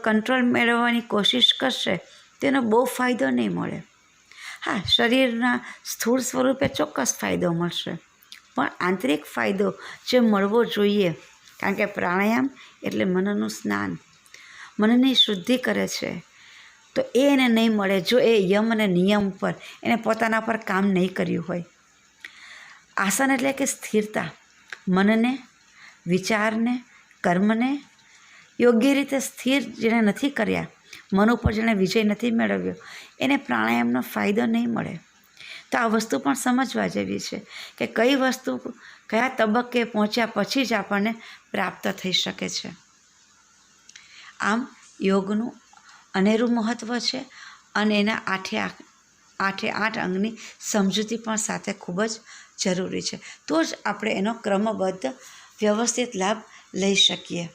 કંટ્રોલ મેળવવાની કોશિશ કરશે તેનો બહુ ફાયદો નહીં મળે. હા, શરીરના સ્થૂળ સ્વરૂપે ચોક્કસ ફાયદો મળશે, પણ આંતરિક ફાયદો જે મળવો જોઈએ, કારણ કે પ્રાણાયામ એટલે મનનું સ્નાન, મનની શુદ્ધિ કરે છે, તો એને નહીં મળે જો એ યમ અને નિયમ પર એને પોતાના પર કામ નહીં કર્યું હોય. આસન એટલે કે સ્થિરતા, મનને, વિચારને, કર્મને યોગ્ય રીતે સ્થિર જેણે નથી કર્યા, મન ઉપર જેણે વિજય નથી મેળવ્યો, એને પ્રાણાયામનો ફાયદો નહીં મળે. તો આ વસ્તુ પણ સમજવા જેવી છે કે કઈ વસ્તુ કયા તબક્કે પહોંચ્યા પછી જ આપણને પ્રાપ્ત થઈ શકે છે. આમ યોગનું અનેરું મહત્ત્વ છે અને એના આઠે આઠ અંગની સમજૂતી પણ સાથે ખૂબ જ જરૂરી છે. તો જ આપણે એનો ક્રમબદ્ધ વ્યવસ્થિત લાભ લઈ શકીએ.